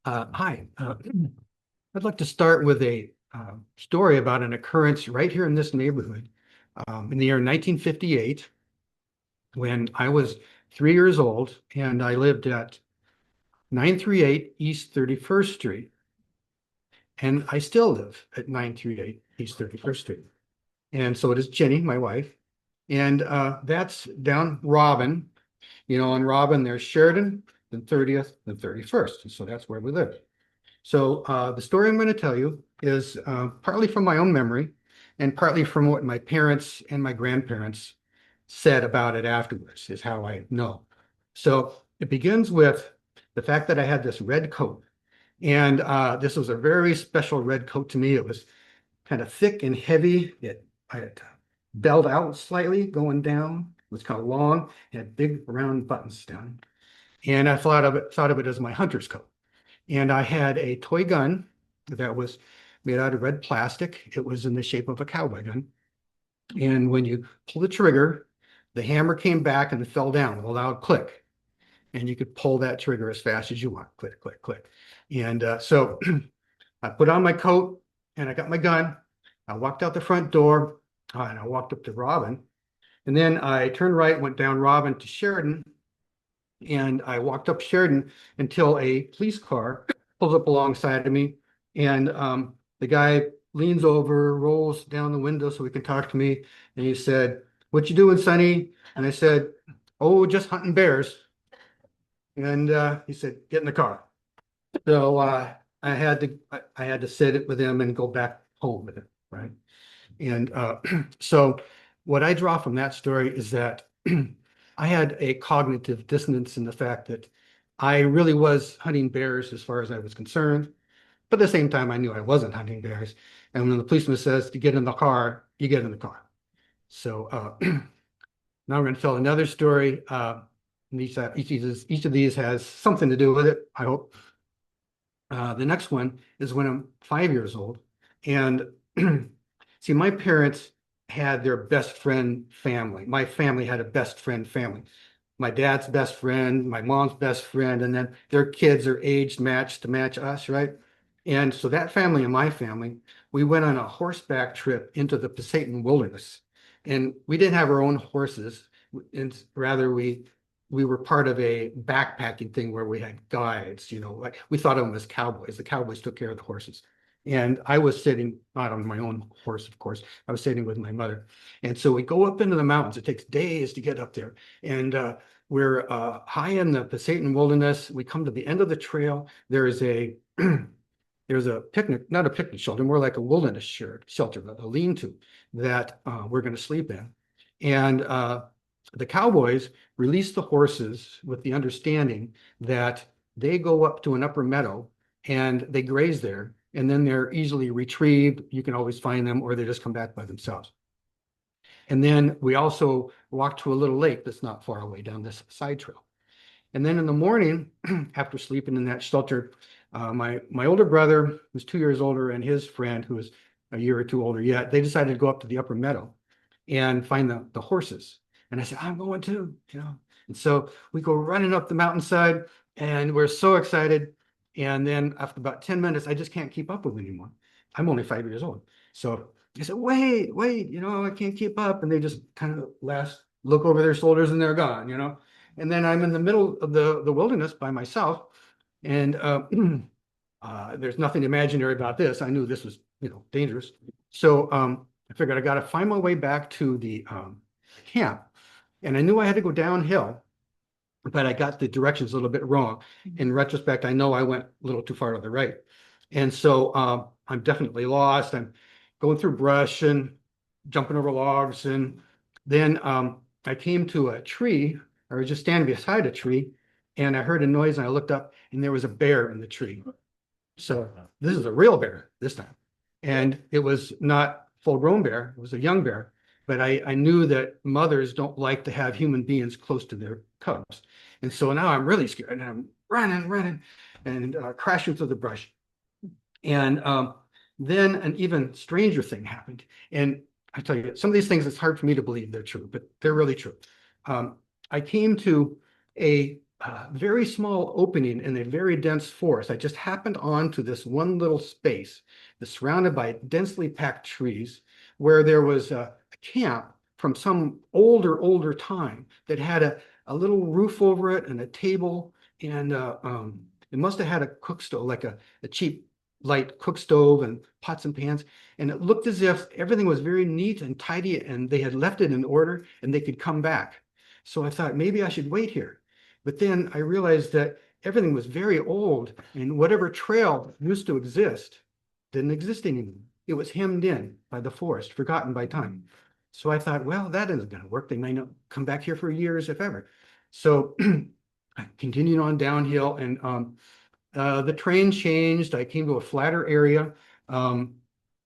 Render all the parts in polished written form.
Hi. I'd like to start with a story about an occurrence right here in this neighborhood in the year 1958 when I was 3 years old and I lived at 938 East 31st Street. And I still live at 938 East 31st Street. And so does Jenny, my wife. And that's down Robin. On Robin, there's Sheridan, then 30th, then 31st. And so that's where we live. So the story I'm going to tell you is partly from my own memory and partly from what my parents and my grandparents said about it afterwards, is how I know. So it begins with the fact that I had this red coat. And this was a very special red coat to me. It was kind of thick and heavy. I had belled out slightly going down. It was kind of long. It had big round buttons down. And I thought of it as my hunter's coat. And I had a toy gun that was made out of red plastic. It was in the shape of a cowboy gun. And when you pull the trigger, the hammer came back and it fell down with a loud click. And you could pull that trigger as fast as you want. Click, click, click. And so I put on my coat and I got my gun. I walked out the front door and I walked up to Robin. And then I turned right, went down Robin to Sheridan. And I walked up Sheridan until a police car pulls up alongside of me. And the guy leans over, rolls down the window so he can talk to me. And he said, "What you doing, Sonny?" And I said, "Oh, just hunting bears." And he said, "Get in the car." So I had to sit it with him and go back home with him, right? And so what I draw from that story is that I had a cognitive dissonance in the fact that I really was hunting bears as far as I was concerned. But at the same time, I knew I wasn't hunting bears. And when the policeman says to get in the car, you get in the car. So now we're going to tell another story. And each of these has something to do with it, I hope. The next one is when I'm 5 years old. And see, my parents had their best friend family. My family had a best friend family. My dad's best friend, my mom's best friend, and then their kids are aged matched to match us, right? And so that family and my family, we went on a horseback trip into the Pasayten wilderness. And we didn't have our own horses, and rather we were part of a backpacking thing where we had guides, like we thought of them as cowboys. The cowboys took care of the horses. And I was sitting, not on my own horse, of course, I was sitting with my mother. And so we go up into the mountains. It takes days to get up there. And we're high in the Pasayten wilderness. We come to the end of the trail. There is a there's a picnic, not a picnic shelter, more like a wilderness shelter, a lean-to that we're going to sleep in. And the cowboys release the horses with the understanding that they go up to an upper meadow and they graze there, and then they're easily retrieved. You can always find them, or they just come back by themselves. And then we also walk to a little lake that's not far away down this side trail. And then in the morning, after sleeping in that shelter, my older brother, who's 2 years older, and his friend, who was a year or two older yet, they decided to go up to the upper meadow and find the horses. And I said, "I'm going too. And so we go running up the mountainside, and we're so excited. And then after about 10 minutes, I just can't keep up with them anymore. I'm only 5 years old. So I said, "Wait, I can't keep up." And they just kind of look over their shoulders and they're gone. And then I'm in the middle of the wilderness by myself. And there's nothing imaginary about this. I knew this was, dangerous. So I figured I got to find my way back to the camp. And I knew I had to go downhill, but I got the directions a little bit wrong. In retrospect, I know I went a little too far to the right. And so I'm definitely lost. I'm going through brush and jumping over logs. And then I came to a tree. I was just standing beside a tree, and I heard a noise, and I looked up, and there was a bear in the tree. So this is a real bear this time. And it was not full-grown bear, it was a young bear. But I knew that mothers don't like to have human beings close to their cubs. And so now I'm really scared, and I'm running, and crashing through the brush. And then an even stranger thing happened. And I tell you, some of these things, it's hard for me to believe they're true, but they're really true. I came to a very small opening in a very dense forest. I just happened onto this one little space that's surrounded by densely packed trees where there was a camp from some older time that had a little roof over it and a table. And it must have had a cook stove, like a cheap light cook stove and pots and pans. And it looked as if everything was very neat and tidy and they had left it in order and they could come back. So I thought maybe I should wait here. But then I realized that everything was very old and whatever trail used to exist didn't exist anymore. It was hemmed in by the forest, forgotten by time. So I thought, well, that isn't going to work. They might not come back here for years, if ever. So I continued on downhill and the train changed. I came to a flatter area and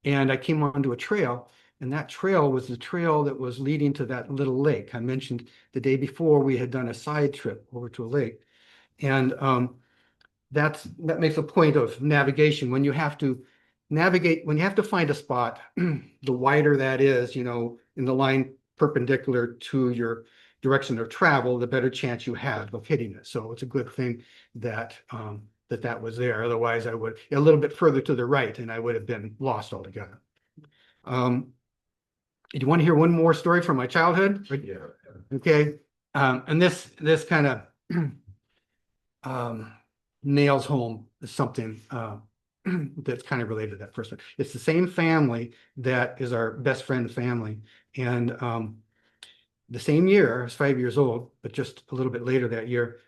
I came onto a trail. And that trail was the trail that was leading to that little lake. I mentioned the day before we had done a side trip over to a lake. And that makes a point of navigation. When you have to navigate, when you have to find a spot, the wider that is, in the line perpendicular to your direction of travel, the better chance you have of hitting it. So it's a good thing that that was there. Otherwise, I would a little bit further to the right and I would have been lost altogether. Do you want to hear one more story from my childhood? Yeah. Okay. And this kind of nails home something that's kind of related to that first one. It's the same family that is our best friend family. And the same year, I was 5 years old, but just a little bit later that year,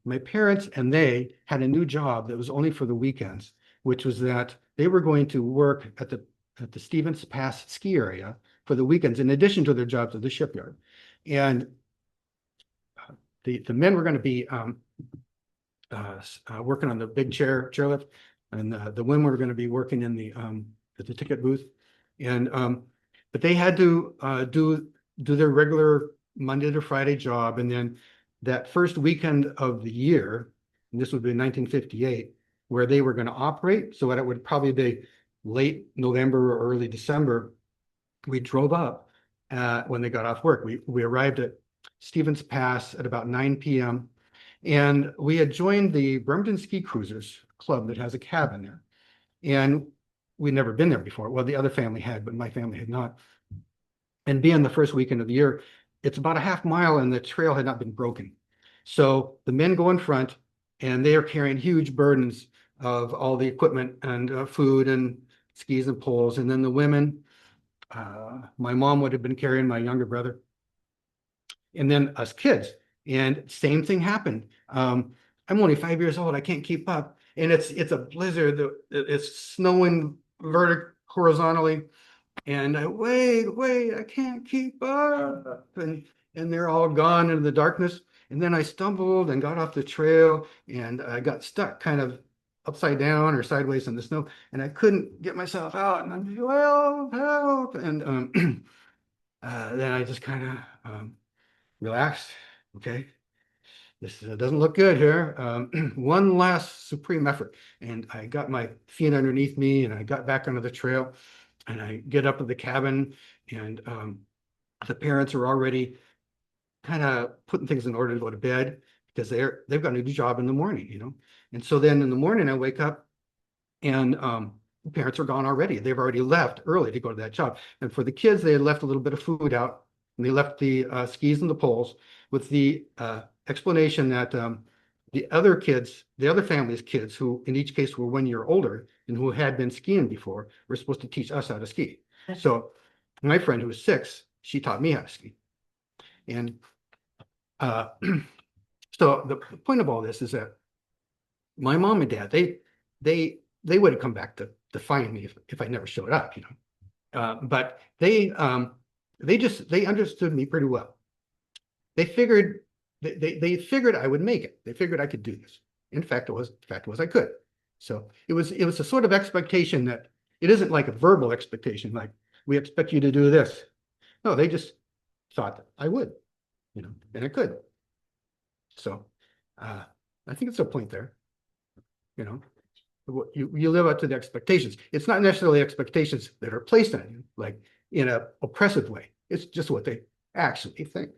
my parents and they had a new job that was only for the weekends, which was that they were going to work at the Stevens Pass ski area for the weekends, in addition to their jobs at the shipyard. And the men were going to be working on the big chairlift, and the women were going to be working in at the ticket booth. And but they had to do their regular Monday to Friday job, and then that first weekend of the year, and this would be 1958, where they were going to operate. So it would probably be late November or early December. We drove up when they got off work. We arrived at Stevens Pass at about 9 p.m. And we had joined the Bremerton Ski Cruisers Club that has a cabin there. And we'd never been there before. Well, the other family had, but my family had not. And being the first weekend of the year, it's about a half mile and the trail had not been broken. So the men go in front and they are carrying huge burdens of all the equipment and food and skis and poles. And then the women, my mom would have been carrying my younger brother, and then us kids. And same thing happened. I'm only 5 years old. I can't keep up, and it's a blizzard. It's snowing horizontally, and wait, I can't keep up, and they're all gone into the darkness. And then I stumbled and got off the trail, and I got stuck kind of upside down or sideways in the snow, and I couldn't get myself out. And I'm well, help! And then I just kind of relaxed. Okay, this doesn't look good here. One last supreme effort, and I got my feet underneath me, and I got back onto the trail, and I get up to the cabin, and the parents are already kind of putting things in order to go to bed because they've got a new job in the morning. And so then in the morning I wake up and the parents are gone already. They've already left early to go to that job. And for the kids, they had left a little bit of food out, and they left the skis and the poles with the explanation that the other kids, the other family's kids, who in each case were 1 year older and who had been skiing before, were supposed to teach us how to ski. So my friend who was 6, she taught me how to ski. And so the point of all this is that my mom and dad, they would have come back to find me if I never showed up, but they understood me pretty well. They figured I would make it. They figured I could do this. In fact, it was I could. So it was a sort of expectation that it isn't like a verbal expectation, like we expect you to do this. No, they just thought that I would, and I could. So I think it's a point there, you live up to the expectations. It's not necessarily expectations that are placed on you, like in an oppressive way. It's just what they actually think.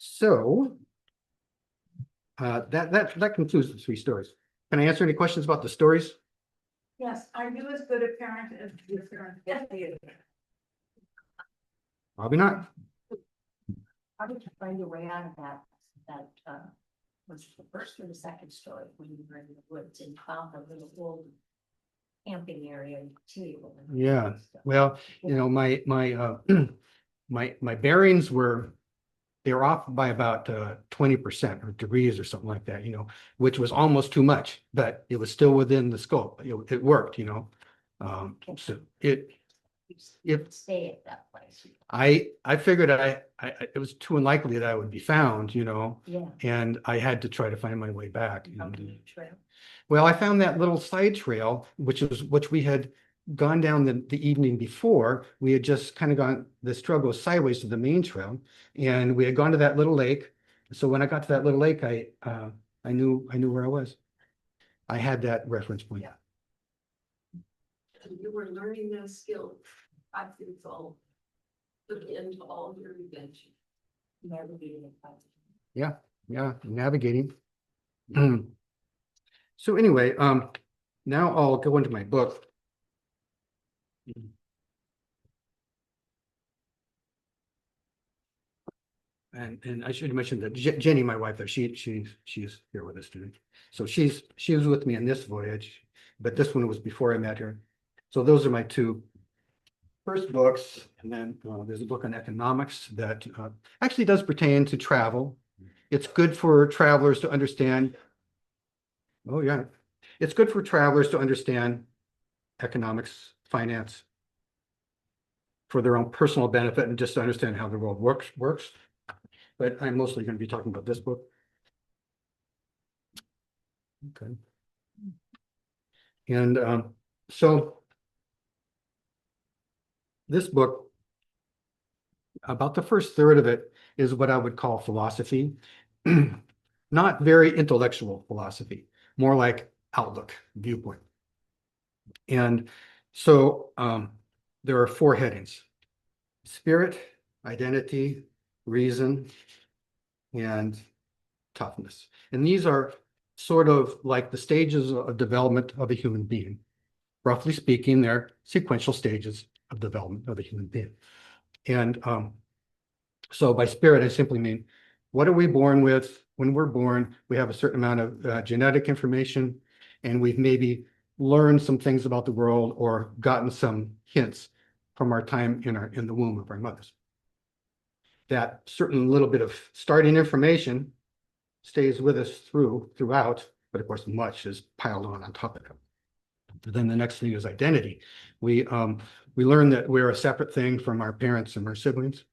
So that concludes the three stories. Can I answer any questions about the stories? Yes, are you as good a parent as your parent? Yes, I am. Probably not. How did you find your way out of that? Was it the first or the second story when you were in the woods and found a little old camping area too? Yeah, well, my bearings they were off by about 20% or degrees or something like that, which was almost too much, but it was still within the scope. It worked, so You stay at that place. I figured it was too unlikely that I would be found, Yeah. and I had to try to find my way back. Okay, trail. Well, I found that little side trail, which we had gone down the evening before. We had just kind of gone, this trail goes sideways to the main trail, and we had gone to that little lake. So when I got to that little lake, I knew where I was. I had that reference point. Yeah. You were learning that skill 5 years old. Took into all your adventure. Navigating it. Yeah, navigating. So anyway, now I'll go into my book. And I should mention that Jenny, my wife, there, she's here with us today. So she was with me on this voyage, but this one was before I met her. So those are my two first books, and then there's a book on economics that actually does pertain to travel. It's good for travelers to understand. Oh yeah, it's good for travelers to understand economics, finance, for their own personal benefit and just to understand how the world works. But I'm mostly going to be talking about this book. Okay. And so this book, about the first third of it is what I would call philosophy. Not very intellectual philosophy, more like outlook, viewpoint. And so there are four headings: spirit, identity, reason, and toughness. And these are sort of like the stages of development of a human being. Roughly speaking, they're sequential stages of development of a human being. And so by spirit, I simply mean, what are we born with? When we're born, we have a certain amount of genetic information, and we've maybe learned some things about the world or gotten some hints from our time in the womb of our mothers. That certain little bit of starting information stays with us throughout, but of course, much is piled on top of it. Then the next thing is identity. We learn that we're a separate thing from our parents and our siblings.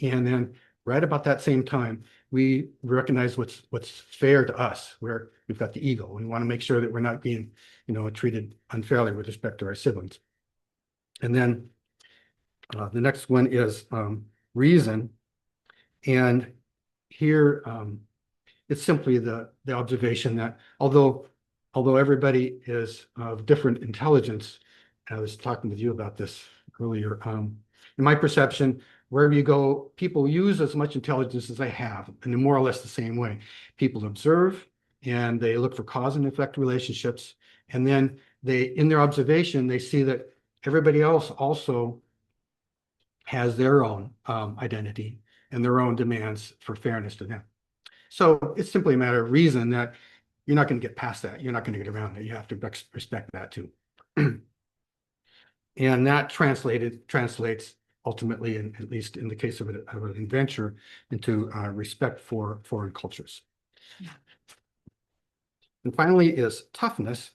And then right about that same time, we recognize what's fair to us, where we've got the ego. We want to make sure that we're not being, treated unfairly with respect to our siblings. And then the next one is reason. And here it's simply the observation that although everybody is of different intelligence, I was talking with you about this earlier, in my perception, wherever you go, people use as much intelligence as they have, and in more or less the same way. People observe and they look for cause and effect relationships, and then in their observation, they see that everybody else also has their own identity and their own demands for fairness to them. So it's simply a matter of reason that you're not going to get past that. You're not going to get around it. You have to respect that too. And that translates ultimately, at least in the case of an adventure, into respect for foreign cultures. And finally is toughness.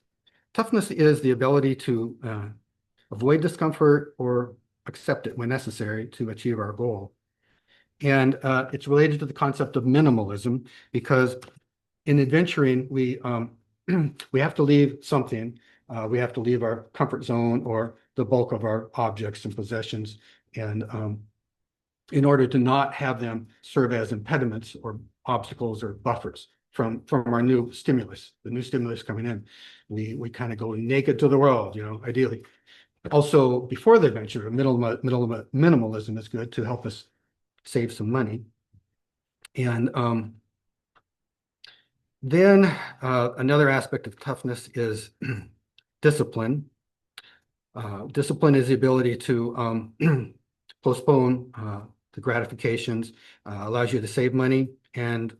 Toughness is the ability to avoid discomfort or accept it when necessary to achieve our goal. And it's related to the concept of minimalism, because in adventuring, we have to leave something. We have to leave our comfort zone or the bulk of our objects and possessions, and in order to not have them serve as impediments or obstacles or buffers from our new stimulus, the new stimulus coming in. We kind of go naked to the world, ideally. Also, before the adventure, minimalism is good to help us save some money. And then another aspect of toughness is discipline. Discipline is the ability to postpone the gratifications, allows you to save money and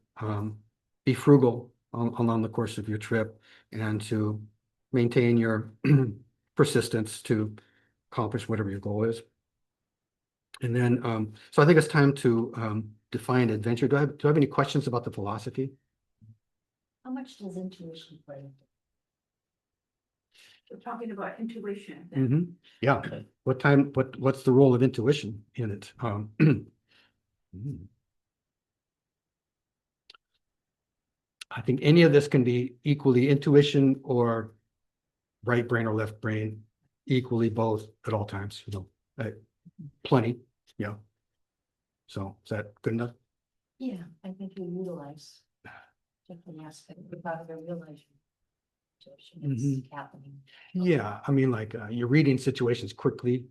be frugal along the course of your trip, and to maintain your persistence to accomplish whatever your goal is. And then, so I think it's time to define adventure. Do I have any questions about the philosophy? How much does intuition play? We're talking about intuition. Mhm. Yeah. What's the role of intuition in it? I think any of this can be equally intuition or right brain or left brain, equally both at all times, plenty, yeah. So is that good enough? Yeah, I think you utilize different aspects without ever realizing. Intuition is happening. Yeah, I mean, like you're reading situations quickly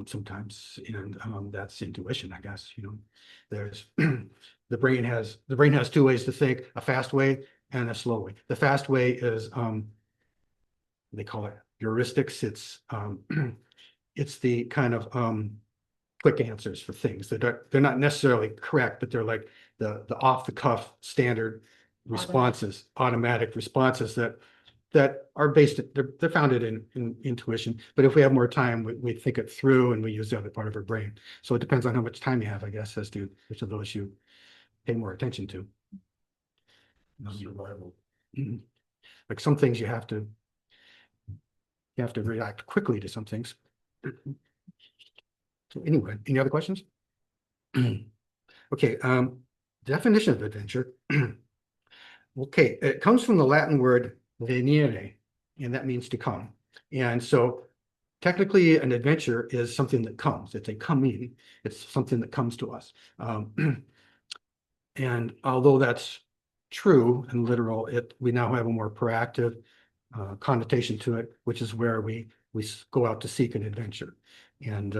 sometimes, and that's intuition, I guess, There's the brain has two ways to think, a fast way and a slow way. The fast way is they call it heuristics. It's the kind of quick answers for things that they're not necessarily correct, but they're like the off the cuff standard responses, automatic responses that are based, they're founded in intuition. But if we have more time, we think it through and we use the other part of our brain. So it depends on how much time you have, I guess, as to which of those you pay more attention to. Survival. Like some things you have to react quickly to some things. So anyway, any other questions? Okay, definition of adventure. Okay, it comes from the Latin word venire, and that means to come. And so technically an adventure is something that comes. It's a coming. It's something that comes to us. And although that's true and literal, we now have a more proactive connotation to it, which is where we go out to seek an adventure. And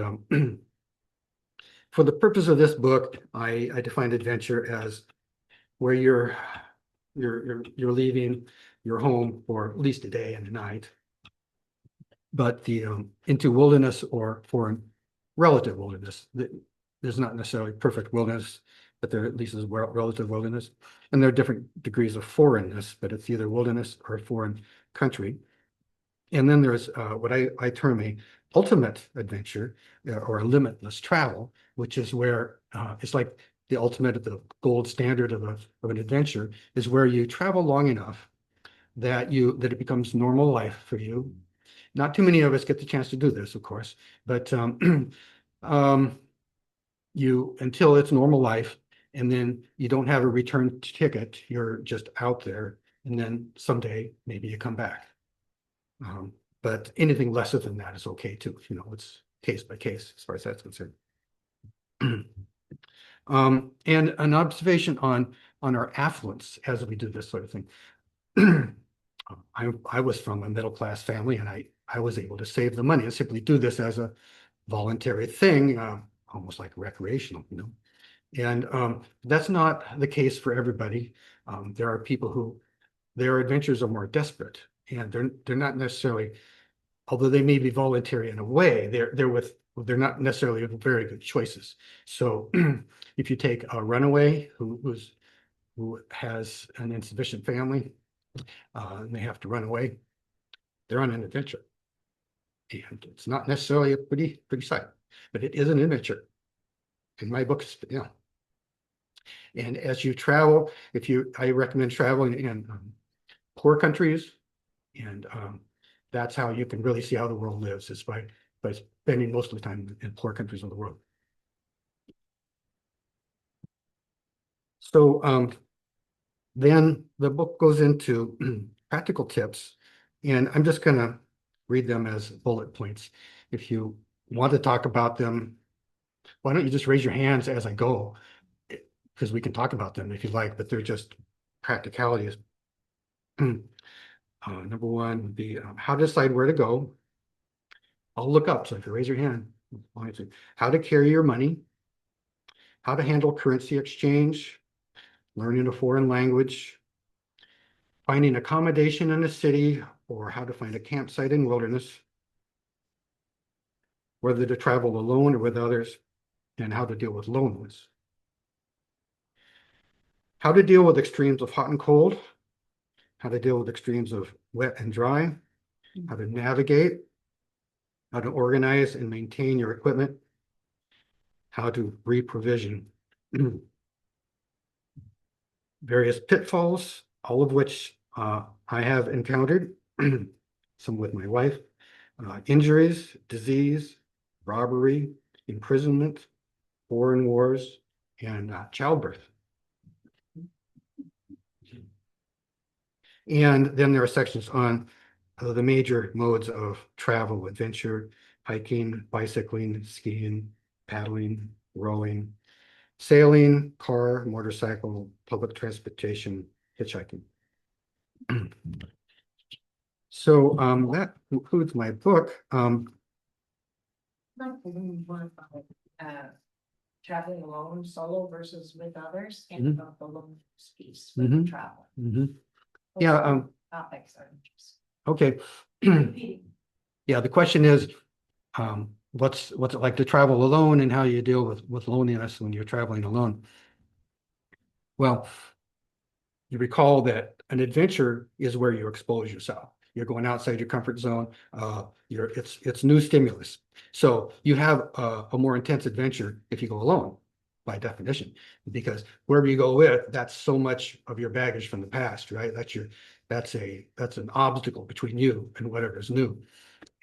for the purpose of this book, I defined adventure as where you're leaving your home for at least a day and a night, but into wilderness or foreign relative wilderness. There's not necessarily perfect wilderness, but there at least is relative wilderness, and there are different degrees of foreignness, but it's either wilderness or a foreign country. And then there's what I term a ultimate adventure or a limitless travel, which is where it's like the ultimate, the gold standard of an adventure is where you travel long enough that it becomes normal life for you. Not too many of us get the chance to do this, of course, but until it's normal life, and then you don't have a return ticket, you're just out there, and then someday maybe you come back. But anything lesser than that is okay too. It's case by case as far as that's concerned. And an observation on our affluence as we do this sort of thing. I was from a middle class family, and I was able to save the money and simply do this as a voluntary thing, almost like recreational, And that's not the case for everybody. There are people who their adventures are more desperate, and they're not necessarily, although they may be voluntary in a way, they're not necessarily very good choices. So if you take a runaway who has an insufficient family, and they have to run away, they're on an adventure. And it's not necessarily a pretty sight, but it is an adventure. In my books, yeah. And as you travel, I recommend traveling in poor countries, and that's how you can really see how the world lives, is by spending most of the time in poor countries of the world. So then the book goes into practical tips, and I'm just going to read them as bullet points. If you want to talk about them, why don't you just raise your hands as I go, because we can talk about them if you like, but they're just practicalities. Number one would be how to decide where to go. I'll look up, so if you raise your hand, how to carry your money, how to handle currency exchange, learning a foreign language, finding accommodation in a city, or how to find a campsite in wilderness, whether to travel alone or with others, and how to deal with loneliness. How to deal with extremes of hot and cold, how to deal with extremes of wet and dry, how to navigate, how to organize and maintain your equipment, how to re-provision. Various pitfalls, all of which I have encountered, some with my wife, injuries, disease, robbery, imprisonment, foreign wars, and childbirth. And then there are sections on the major modes of travel, adventure, hiking, bicycling, skiing, paddling, rowing, sailing, car, motorcycle, public transportation, hitchhiking. So that concludes my book. Like to learn more about traveling alone, solo versus with others, and about the loneliness piece when you travel. Yeah, Those topics are interesting. Okay. Yeah, the question is, what's it like to travel alone and how you deal with loneliness when you're traveling alone? Well, you recall that an adventure is where you expose yourself. You're going outside your comfort zone. It's new stimulus. So you have a more intense adventure if you go alone, by definition, because wherever you go with, that's so much of your baggage from the past, right? That's an obstacle between you and whatever's new.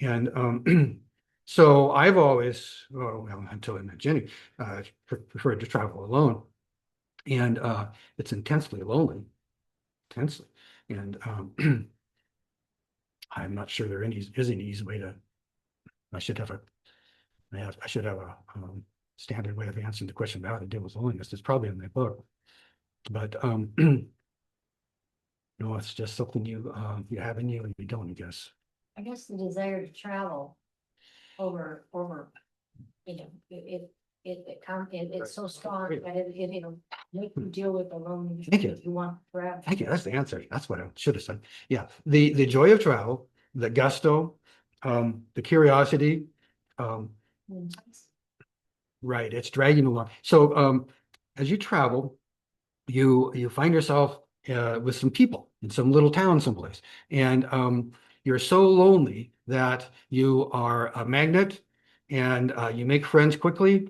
And so I've always, well, until I met Jenny, preferred to travel alone, and it's intensely lonely. Intensely. And I'm not sure there is any easy way to, I should have a standard way of answering the question about how to deal with loneliness. It's probably in my book. But no, it's just something you have in you and you don't, I guess. I guess the desire to travel over, it's so strong that it'll make you deal with the loneliness Thank you. that you want forever. Thank you. That's the answer. That's what I should have said. Yeah. The joy of travel, the gusto, the curiosity, right. It's dragging along. So as you travel, you find yourself with some people in some little town someplace, and you're so lonely that you are a magnet, and you make friends quickly.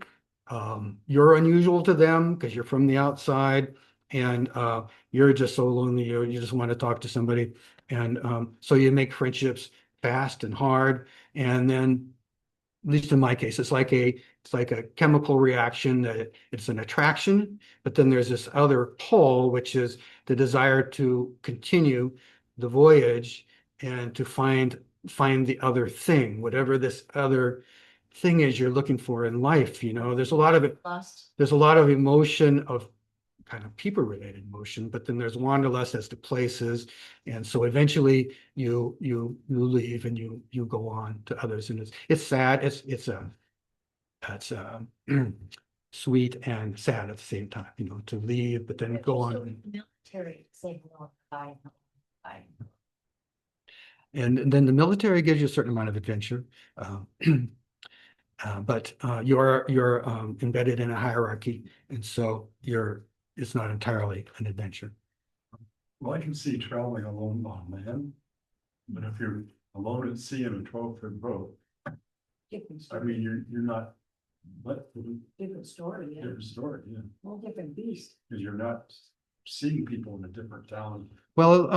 You're unusual to them because you're from the outside, and you're just so lonely. You just want to talk to somebody, and so you make friendships fast and hard, and then, at least in my case, it's like a chemical reaction that it's an attraction, but then there's this other pull, which is the desire to continue the voyage and to find the other thing, whatever this other thing is you're looking for in life. There's a lot of it. Lust. There's a lot of emotion of kind of people-related emotion, but then there's wanderlust as to places, and so eventually you leave and you go on to others, and it's sad. It's sweet and sad at the same time, to leave, but then go on. Military, say no, bye. And then the military gives you a certain amount of adventure, but you're embedded in a hierarchy, and so it's not entirely an adventure. Well, I can see traveling alone on land, but if you're alone at sea in a 12-foot boat, Different I story. mean, you're not, what, Different story, yeah. different story, yeah, Whole different beast. because you're not seeing people in a different town. Well,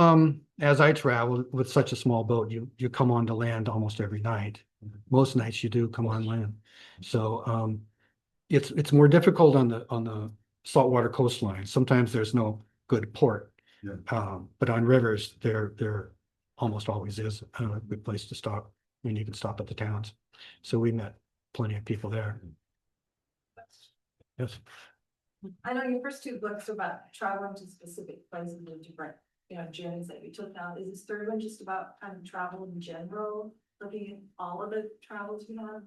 as I travel with such a small boat, you come on to land almost every night. Most nights you do come on land. So it's more difficult on the saltwater coastline. Sometimes there's no good port. Yeah. But on rivers, there almost always is a good place to stop when you can stop at the towns. So we met plenty of people there. Yes. I know your first two books are about traveling to specific places and different, journeys that you took now. Is this third one just about kind of travel in general? Looking at all of the travels you have?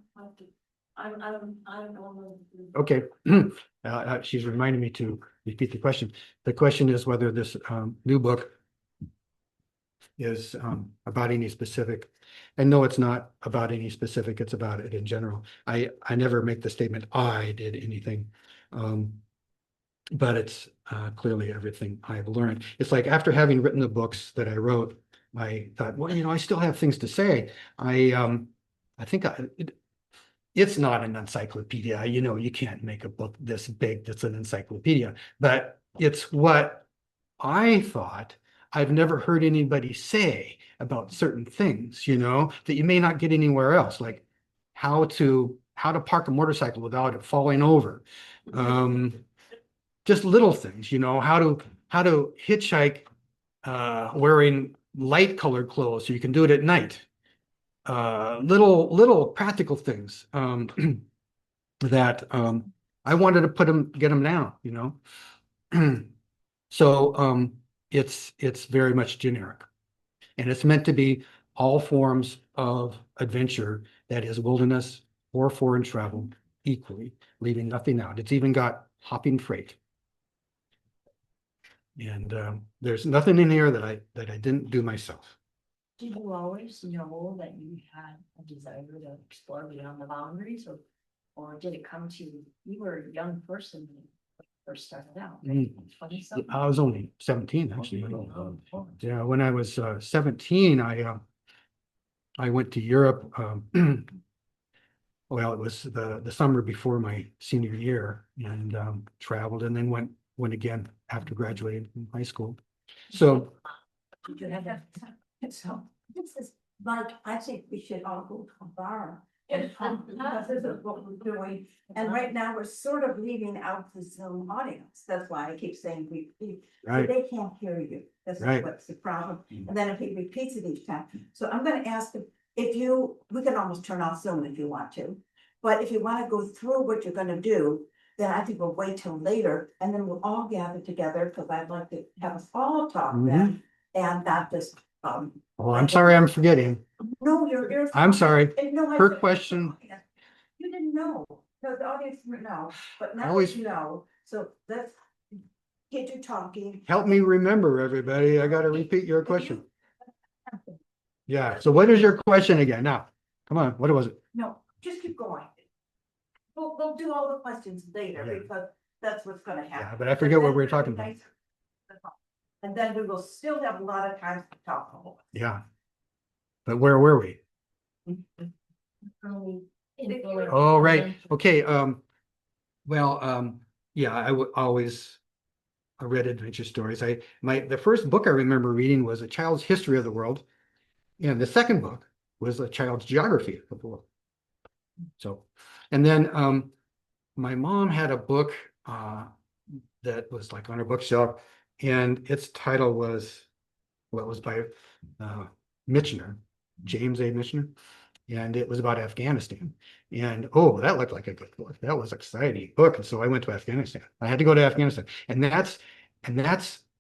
I don't know. Okay. She's reminding me to repeat the question. The question is whether this new book is about any specific. And no, it's not about any specific. It's about it in general. I never make the statement I did anything. But it's clearly everything I've learned. It's like after having written the books that I wrote, I thought, well, I still have things to say. I think it's not an encyclopedia. You can't make a book this big that's an encyclopedia, but it's what I thought I've never heard anybody say about certain things, that you may not get anywhere else, like how to park a motorcycle without it falling over. Just little things, how to hitchhike wearing light colored clothes so you can do it at night. Little practical things that I wanted to get them down. So it's very much generic, and it's meant to be all forms of adventure, that is wilderness or foreign travel equally, leaving nothing out. It's even got hopping freight. And there's nothing in here that I didn't do myself. Did you always know that you had a desire to explore beyond the boundaries, or did it come to you? You were a young person when you first started out, right? 20-something? I was only 17, actually. Yeah, when I was 17, I went to Europe. Well, it was the summer before my senior year, and traveled, and then went again after graduating from high school. So Did you have a So this is like, I think we should all go to a bar. And because this is what we're doing, and right now we're sort of leaving out the Zoom audience, that's why I keep saying repeat. So Right. they can't hear you, that's Right. what's the problem, and then if he repeats it each time, so I'm gonna ask him. We can almost turn off Zoom if you want to, but if you wanna go through what you're gonna do, then I think we'll wait till later, and then we'll all gather together, because I'd like to have us all talk then, and not just, oh, I'm sorry, I'm forgetting. no, you're. I'm sorry. No, Her question. You didn't know, no, the audience didn't know, but now Always- you know, so let's get you talking. Help me remember, everybody. I got to repeat your question. Yeah. So what is your question again? Now, come on. What was it? No, just keep going. We'll do all the questions later, Yeah. because that's what's gonna Yeah, happen. but I forget what then we were talking about. And then we will still have a lot of time to talk. Yeah. But where were we? early influence? Oh, right. Okay. Well, yeah, I read adventure stories. The first book I remember reading was A Child's History of the World. And the second book was A Child's Geography of the World. So, and then my mom had a book that was like on her bookshelf, and its title was, well, it was by Michener, James A. Michener, and it was about Afghanistan. And oh, that looked like a good book. That was an exciting book. And so I went to Afghanistan. I had to go to Afghanistan. And that's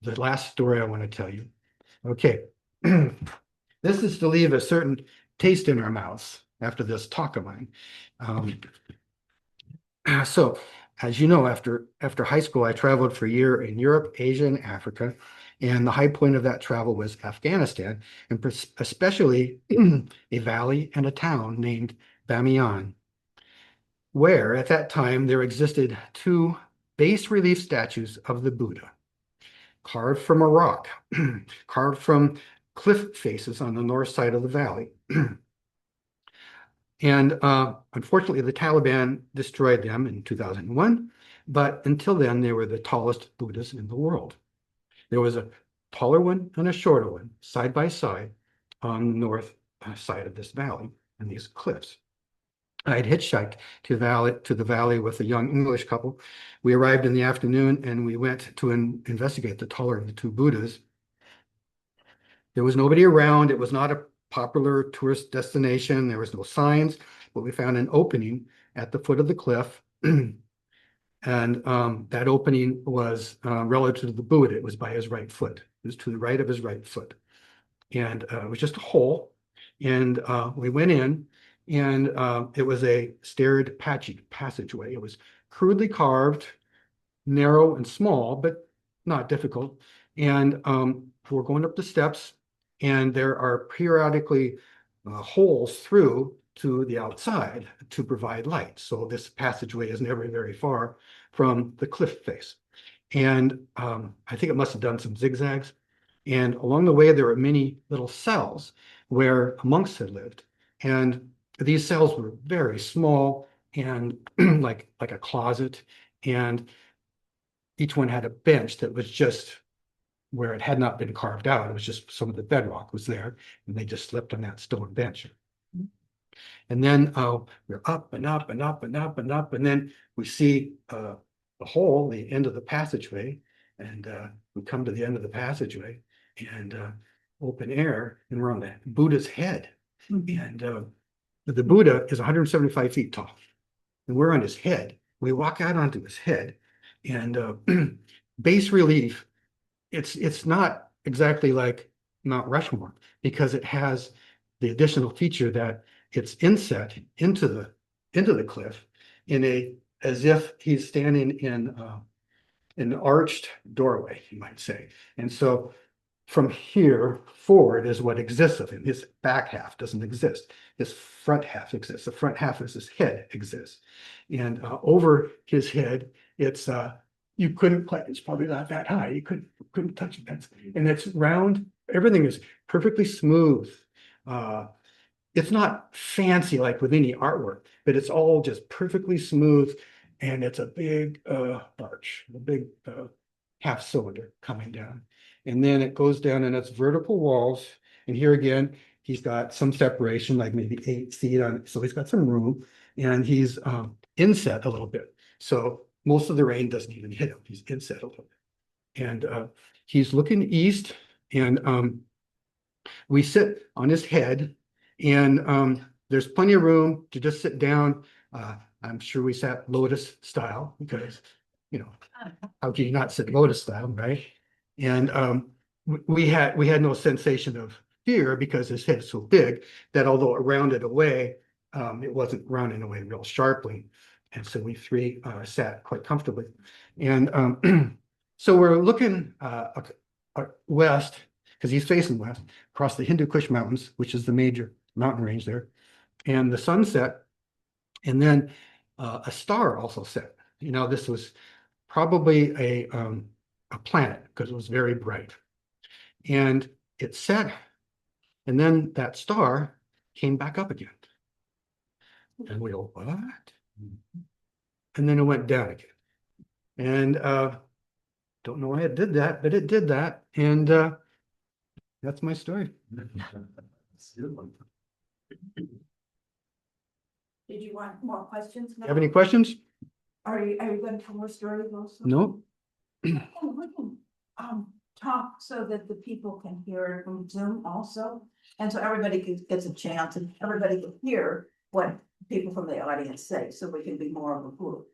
the last story I want to tell you. Okay. This is to leave a certain taste in our mouths after this talk of mine. So, as you know, after high school, I traveled for a year in Europe, Asia, and Africa. And the high point of that travel was Afghanistan, and especially a valley and a town named Bamiyan, where at that time there existed two bas relief statues of the Buddha, carved from a rock, carved from cliff faces on the north side of the valley. And unfortunately, the Taliban destroyed them in 2001, but until then, they were the tallest Buddhas in the world. There was a taller one and a shorter one, side by side, on the north side of this valley and these cliffs. I had hitchhiked to the valley with a young English couple. We arrived in the afternoon and we went to investigate the taller of the two Buddhas. There was nobody around. It was not a popular tourist destination. There was no signs, but we found an opening at the foot of the cliff. And that opening was relative to the Buddha. It was by his right foot. It was to the right of his right foot. And it was just a hole. And we went in, And it was a staired passageway. It was crudely carved, narrow and small, but not difficult. And we're going up the steps, and there are periodically holes through to the outside to provide light. So this passageway is never very far from the cliff face. And I think it must have done some zigzags. And along the way, there were many little cells where monks had lived. And these cells were very small and like a closet. And each one had a bench that was just where it had not been carved out. It was just some of the bedrock was there, and they just slept on that stone bench. And then we're up and up and up and up and up, and then we see the hole, the end of the passageway, and we come to the end of the passageway, and open air, and we're on the Buddha's head. And the Buddha is 175 feet tall, and we're on his head. We walk out onto his head, and base relief, it's not exactly like Mount Rushmore, because it has the additional feature that it's inset into the cliff as if he's standing in an arched doorway, you might say. And so from here forward is what exists of him. His back half doesn't exist. His front half exists. The front half is his head exists. And over his head, it's you couldn't quite, it's probably not that high. You couldn't touch it. And it's round. Everything is perfectly smooth. It's not fancy like with any artwork, but it's all just perfectly smooth. And it's a big arch, a big half cylinder coming down. And then it goes down and it's vertical walls. And here again, he's got some separation, like maybe 8 feet on it. So he's got some room, and he's inset a little bit. So most of the rain doesn't even hit him. He's inset a little bit. And he's looking east, and we sit on his head, and there's plenty of room to just sit down. I'm sure we sat lotus style because, how can you not sit lotus style, right? And we had no sensation of fear because his head is so big that although it rounded away, it wasn't rounding away real sharply. And so we three sat quite comfortably. And so we're looking west, because he's facing west, across the Hindu Kush Mountains, which is the major mountain range there. And the sun set, and then a star also set. This was probably a planet because it was very bright. And it set, and then that star came back up again. And we go, what? And then it went down again. And don't know why it did that, but it did that. And that's my story. Did you want more questions? You have any questions? Are you going to tell more stories also? No? We can talk so that the people can hear from Zoom also. And so everybody gets a chance, and everybody can hear what people from the audience say, so we can be more of a group.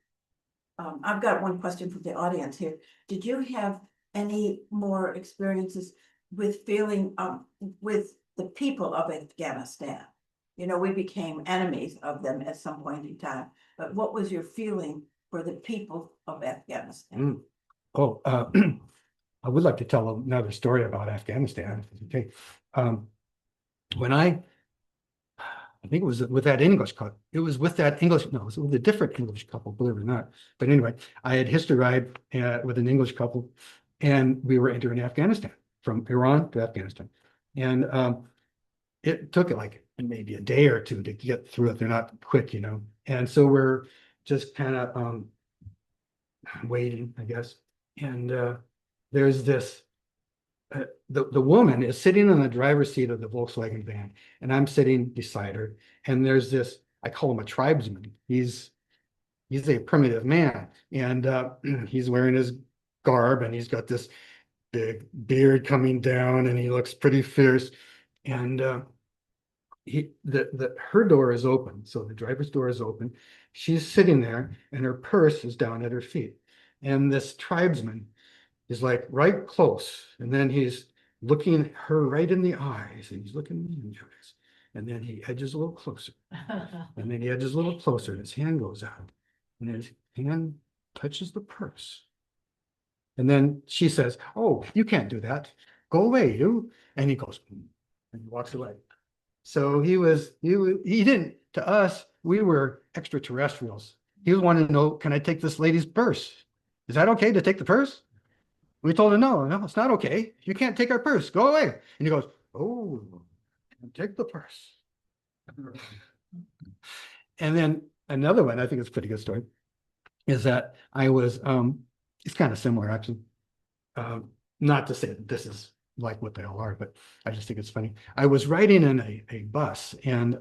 I've got one question from the audience here. Did you have any more experiences with feeling with the people of Afghanistan? We became enemies of them at some point in time, but what was your feeling for the people of Afghanistan? Oh, I would like to tell another story about Afghanistan. Okay. When I think it was with that English couple. It was with that English, no, it was with a different English couple, believe it or not. But anyway, I had history ride with an English couple, and we were entering Afghanistan from Iran to Afghanistan. And it took like maybe a day or two to get through it. They're not quick, And so we're just kind of waiting, I guess. And there's this, the woman is sitting in the driver's seat of the Volkswagen van, and I'm sitting beside her. And there's this, I call him a tribesman. He's a primitive man, and he's wearing his garb, and he's got this big beard coming down, and he looks pretty fierce. And her door is open, so the driver's door is open. She's sitting there, and her purse is down at her feet. And this tribesman is like right close, and then he's looking her right in the eyes, and he's looking me in the eyes, And then he edges a little closer. And then he edges a little closer and his hand goes out. And his hand touches the purse. And then she says, "Oh, you can't do that. Go away, you." And he goes, "Hmm," and he walks away. So he didn't, to us, we were extraterrestrials. He was wanting to know, "Can I take this lady's purse? Is that okay to take the purse?" We told him, no, it's not okay. You can't take our purse. Go away." And he goes, "Oh, take the purse." And then another one, I think it's a pretty good story, is that I was, it's kind of similar actually. Not to say that this is like what they all are, but I just think it's funny. I was riding in a bus, and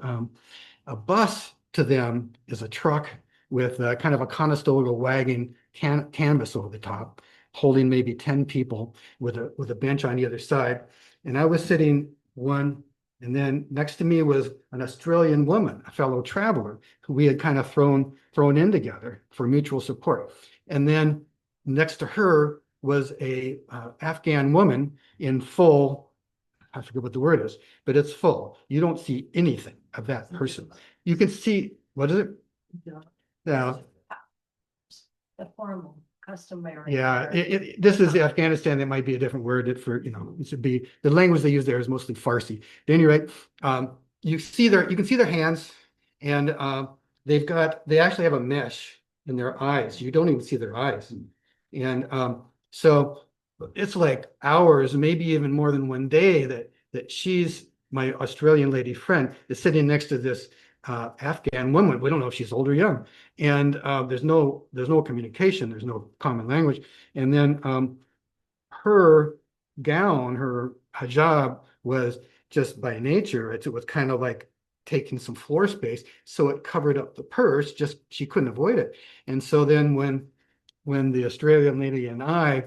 a bus to them is a truck with kind of a Conestoga wagon canvas over the top, holding maybe 10 people with a bench on the other side. And I was sitting one, and then next to me was an Australian woman, a fellow traveler, who we had kind of thrown in together for mutual support. And then next to her was a Afghan woman in full, I forget what the word is, but it's full. You don't see anything of that person. You can see, what is it? Yeah, The formal, customary. yeah. This is Afghanistan. That might be a different word for, it should be, the language they use there is mostly Farsi. At any rate, you can see their hands, and they actually have a mesh in their eyes. You don't even see their eyes. And so it's like hours, maybe even more than one day that she's, my Australian lady friend, is sitting next to this Afghan woman. We don't know if she's old or young. And there's no communication, there's no common language. And then her gown, her hijab, was just by nature, it was kind of like taking some floor space. So it covered up the purse, just she couldn't avoid it. And so then when the Australian lady and I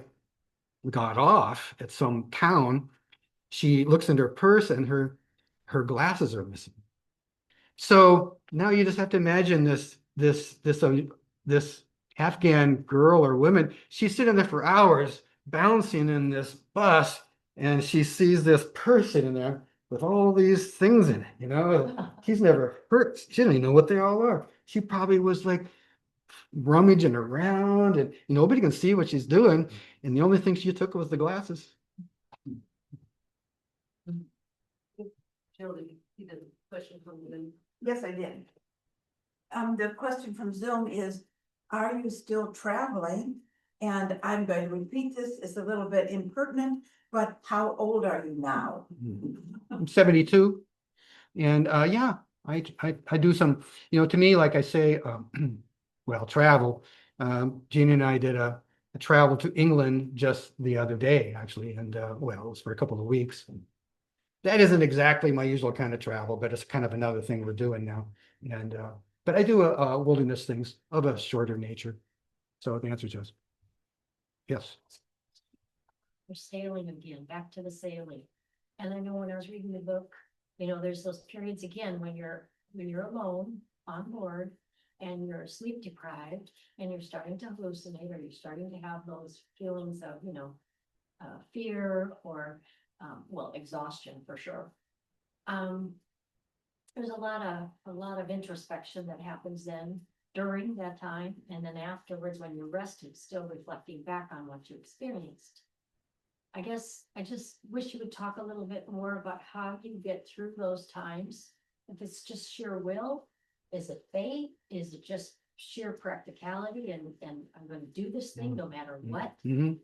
got off at some town, she looks in her purse and her glasses are missing. So now you just have to imagine this Afghan girl or woman. She's sitting there for hours, bouncing in this bus, and she sees this purse sitting there with all these things in it. She's never heard. She didn't even know what they all are. She probably was like rummaging around, and nobody can see what she's doing. And the only thing she took was the glasses. Julie, you did a question from the. Yes, I did. The question from Zoom is, are you still traveling? And I'm going to repeat this, it's a little bit impertinent, but how old are you now? I'm 72. And yeah, I do some, to me, like I say, well, travel. Jean and I did a travel to England just the other day, actually. And well, it was for a couple of weeks. That isn't exactly my usual kind of travel, but it's kind of another thing we're doing now. And but I do wilderness things of a shorter nature. So the answer is yes. Yes. We're sailing again, back to the sailing. And I know when I was reading the book, there's those periods again when you're alone on board and you're sleep deprived and you're starting to hallucinate, or you're starting to have those feelings of, fear or exhaustion for sure. There's a lot of introspection that happens then during that time, and then afterwards when you're rested, still reflecting back on what you experienced. I guess I just wish you would talk a little bit more about how you get through those times. If it's just sheer will, is it fate? Is it just sheer practicality and I'm going to do this thing no matter what? Mm-hmm.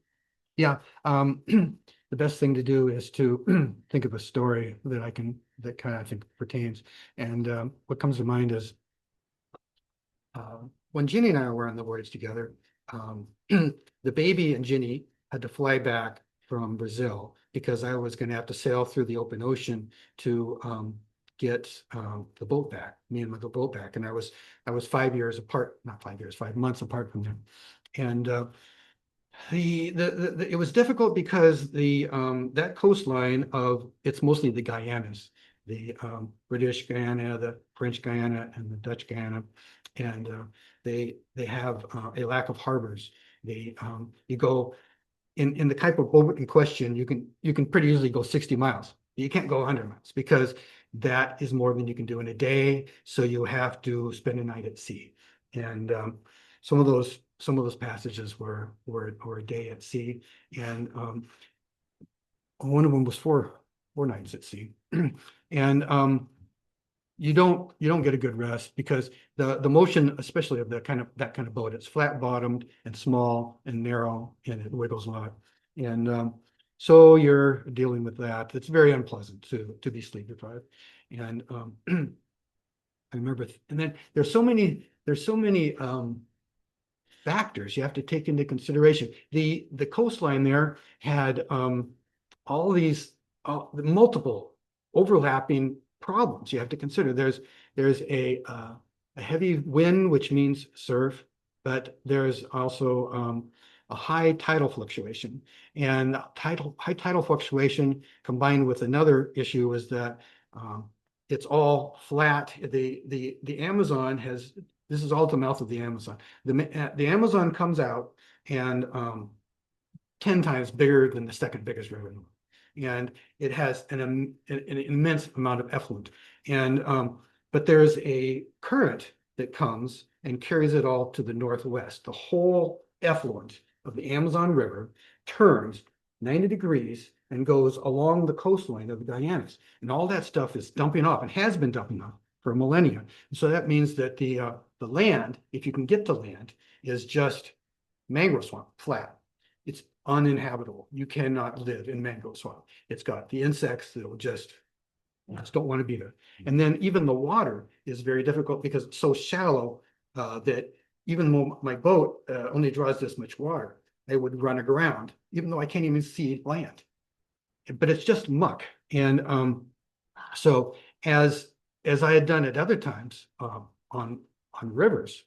Yeah. The best thing to do is to think of a story that kind of I think pertains. And what comes to mind is when Ginny and I were on the voyage together, the baby and Ginny had to fly back from Brazil because I was going to have to sail through the open ocean to get the boat back, me and the boat back. And I was 5 years apart, not 5 years, 5 months apart from them. And it was difficult because that coastline it's mostly the Guyanas, the British Guyana, the French Guyana, and the Dutch Guyana, and they have a lack of harbors. You go in the type of boat in question, you can pretty easily go 60 miles. You can't go 100 miles because that is more than you can do in a day, so you have to spend a night at sea. And some of those passages were a day at sea, and one of them was four nights at sea. And you don't get a good rest because the motion, especially of that kind of boat, it's flat bottomed and small and narrow and it wiggles a lot. And so you're dealing with that. It's very unpleasant to be sleep deprived. And I remember, and then there's so many factors you have to take into consideration. The coastline there had all these multiple overlapping problems you have to consider. There's a heavy wind, which means surf, but there's also a high tidal fluctuation. And high tidal fluctuation combined with another issue is that it's all flat. The Amazon has, this is all at the mouth of the Amazon. The Amazon comes out and 10 times bigger than the second biggest river in the world. And it has an immense amount of effluent. And but there's a current that comes and carries it all to the northwest. The whole effluent of the Amazon River turns 90 degrees and goes along the coastline of the Guianas. And all that stuff is dumping off and has been dumping off for millennia. And so that means that the land, if you can get to land, is just mangrove swamp, flat. It's uninhabitable. You cannot live in mangrove swamp. It's got the insects that will just don't want to be there. And then even the water is very difficult because it's so shallow that even though my boat only draws this much water, I would run aground, even though I can't even see land. But it's just muck. And so as I had done at other times on rivers,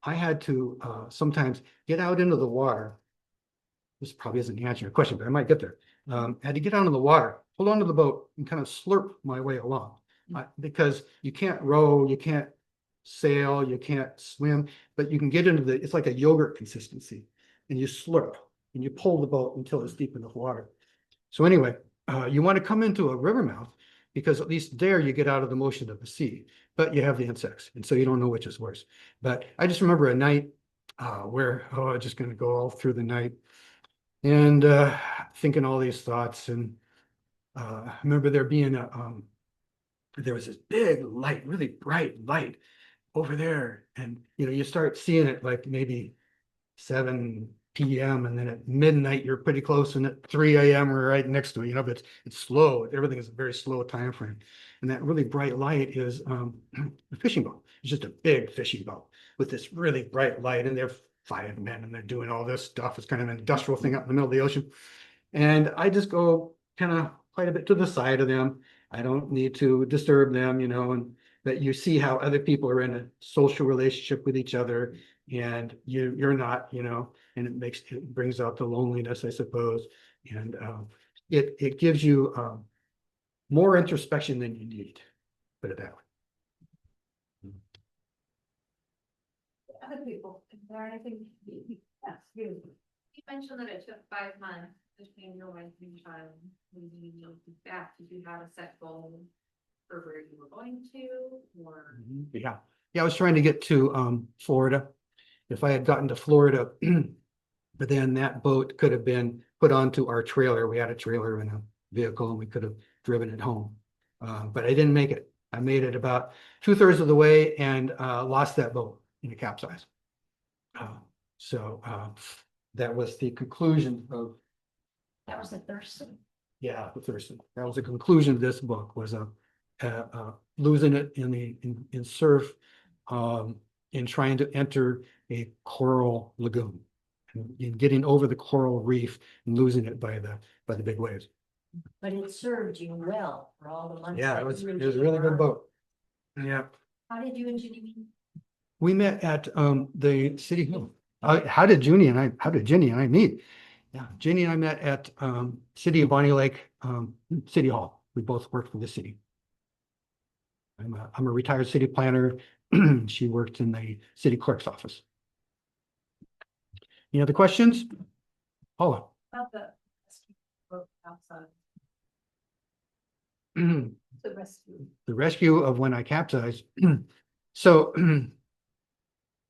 I had to sometimes get out into the water. This probably isn't answering your question, but I might get there. I had to get out in the water, hold onto the boat, and kind of slurp my way along. Because you can't row, you can't sail, you can't swim, but you can get into it's like a yogurt consistency, and you slurp, and you pull the boat until it's deep enough water. So anyway, you want to come into a river mouth because at least there you get out of the motion of the sea, but you have the insects, and so you don't know which is worse. But I just remember a night where, I'm just going to go all through the night and thinking all these thoughts. And I remember there being there was this big light, really bright light over there. And, you start seeing it like maybe 7 p.m. and then at midnight, you're pretty close. And at 3 a.m. we're right next to it, but it's slow. Everything is a very slow time frame. And that really bright light is a fishing boat. It's just a big fishing boat with this really bright light. And they're 5 men and they're doing all this stuff. It's kind of an industrial thing out in the middle of the ocean. And I just go kind of quite a bit to the side of them. I don't need to disturb them, and that you see how other people are in a social relationship with each other and you're not, and it brings out the loneliness, I suppose. And it gives you more introspection than you need, put it that way. Other people, is there anything? Yes, you. You mentioned that it took 5 months between your wife and child moving you back. Did you have a set goal for where you were going to, or? Yeah. I was trying to get to Florida. If I had gotten to Florida, but then that boat could have been put onto our trailer. We had a trailer in a vehicle and we could have driven it home. But I didn't make it. I made it about 2/3 of the way and lost that boat in a capsize. So that was the conclusion of. That was the Thurston. Yeah, the Thurston. That was the conclusion of this book, was losing it in surf, in trying to enter a coral lagoon, and getting over the coral reef and losing it by the big waves. But it served you well for all the months. Yeah, that it was you a and really Jenny good were on. boat. Yeah, How did you and Jenny meet? we met at the city hall. How did Jenny and I meet? Yeah, Jenny and I met at City of Bonnie Lake City Hall. We both worked for the city. I'm a retired city planner. She worked in the city clerk's office. Any other questions? Paula? About the boat outside. The rescue. the rescue of when I capsized. So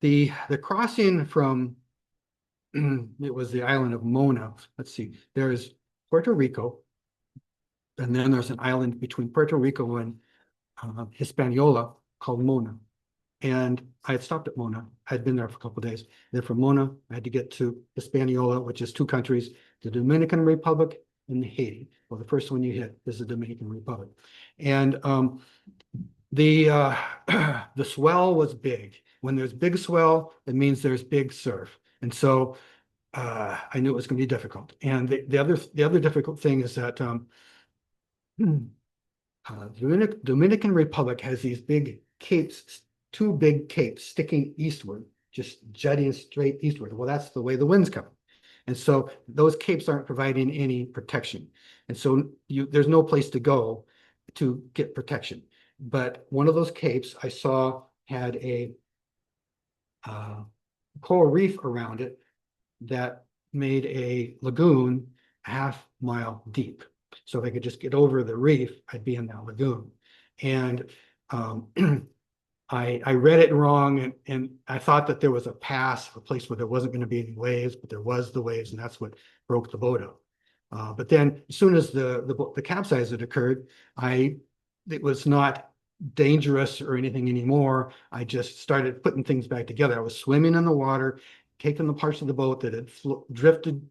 the crossing from it was the island of Mona. Let's see, there's Puerto Rico, and then there's an island between Puerto Rico and Hispaniola called Mona. And I had stopped at Mona. I'd been there for a couple of days. Then from Mona, I had to get to Hispaniola, which is two countries, the Dominican Republic and Haiti. Well, the first one you hit is the Dominican Republic. And the the swell was big. When there's big swell, it means there's big surf. And so I knew it was going to be difficult. And the other difficult thing is that Dominican Republic has these big capes, two big capes sticking eastward, just jutting straight eastward. Well, that's the way the wind's coming. And so those capes aren't providing any protection. And so there's no place to go to get protection. But one of those capes I saw had a coral reef around it that made a lagoon half-mile deep. So if I could just get over the reef, I'd be in that lagoon. And I read it wrong, and I thought that there was a pass, a place where there wasn't going to be any waves, but there was the waves, and that's what broke the boat up. But then as soon as the capsize had occurred, it was not dangerous or anything anymore. I just started putting things back together. I was swimming in the water, taking the parts of the boat that had drifted,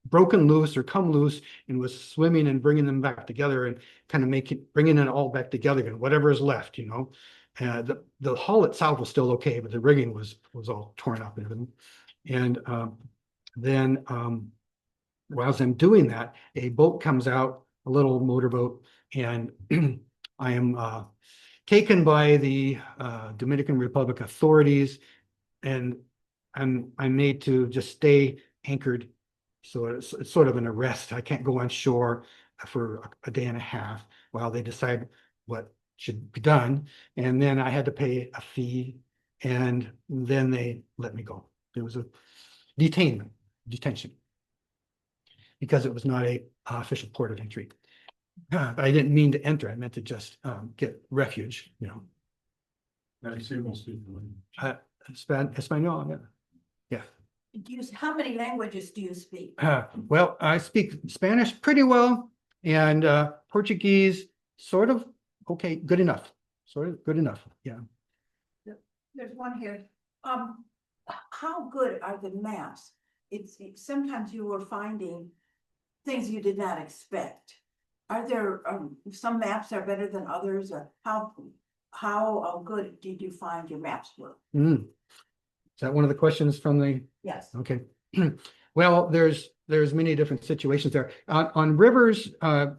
broken loose or come loose, and was swimming and bringing them back together and kind of bringing it all back together again, whatever is left, you know. The hull itself was still okay, but the rigging was all torn up and everything. And then while I'm doing that, a boat comes out, a little motorboat, and I am taken by the Dominican Republic authorities, and I'm made to just stay anchored. So it's sort of an arrest. I can't go on shore for a day and a half while they decide what should be done. And then I had to pay a fee, and then they let me go. It was a detention, because it was not a official port of entry. But I didn't mean to enter. I meant to just get refuge, you know. I assume most people. Espanol, yeah. Yeah. How many languages do you speak? Well, I speak Spanish pretty well, and Portuguese, sort of okay, good enough. Sort of good enough, yeah. There's one here. How good are the maps? Sometimes you were finding things you did not expect. Are there some maps are better than others, or how good did you find your maps were? Is that one of the questions from the? Yes. Okay. Well, there's many different situations there. On rivers,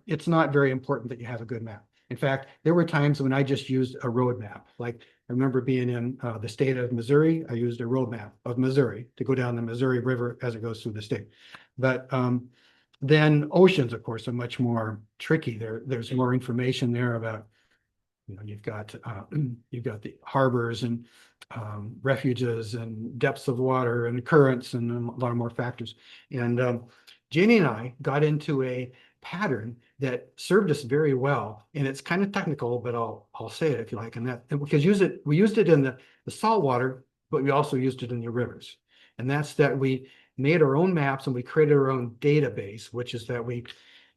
it's not very important that you have a good map. In fact, there were times when I just used a road map. Like I remember being in the state of Missouri, I used a road map of Missouri to go down the Missouri River as it goes through the state. But then oceans, of course, are much more tricky. There's more information there about, you know, you've got the harbors and refuges and depths of water and currents and a lot of more factors. And Janie and I got into a pattern that served us very well, and it's kind of technical, but I'll say it if you like. And because we used it in the salt water, but we also used it in the rivers. And that's that we made our own maps and we created our own database, which is that we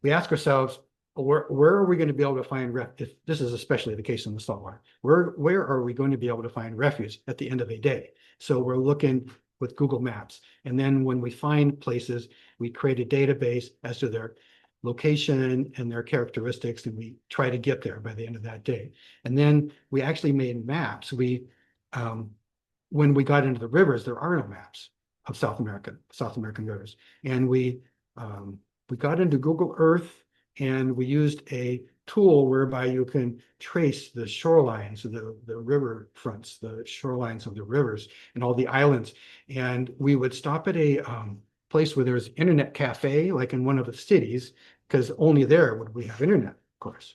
ask ourselves, where are we going to be able to find if this is especially the case in the saltwater, where are we going to be able to find refuge at the end of a day? So we're looking with Google Maps, and then when we find places, we create a database as to their location and their characteristics, and we try to get there by the end of that day. And then we actually made maps. When we got into the rivers, there are no maps of South American rivers, and we got into Google Earth. And we used a tool whereby you can trace the shorelines of the river fronts, the shorelines of the rivers and all the islands. And we would stop at a place where there's internet cafe, like in one of the cities, because only there would we have internet, of course.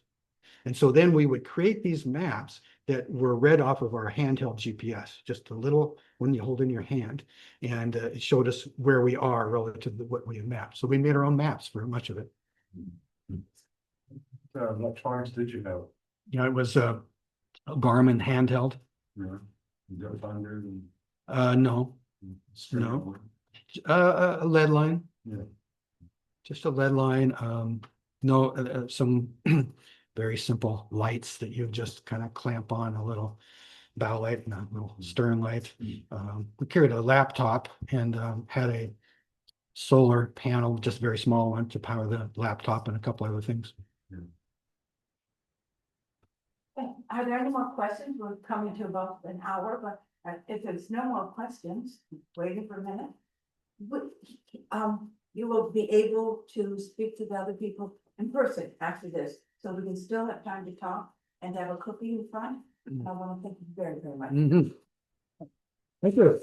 And so then we would create these maps that were read off of our handheld GPS, just a little one you hold in your hand. And it showed us where we are relative to what we have mapped. So we made our own maps for much of it. Electronics did you have? You know, it was a Garmin handheld. Yeah. You got thunder and. No, straight No. over. a lead line. Yeah. Just a lead line, no, some very simple lights that you just kind of clamp on, a little bow light and a little stern light. We carried a laptop and had a solar panel, just a very small one to power the laptop and a couple other things. Okay, are there any more questions? We're coming to about an hour, but if there's no more questions, waiting for a minute. You will be able to speak to the other people in person after this, so we can still have time to talk and have a cookie in front. I want to thank you very, very much. Mhm. Thank you.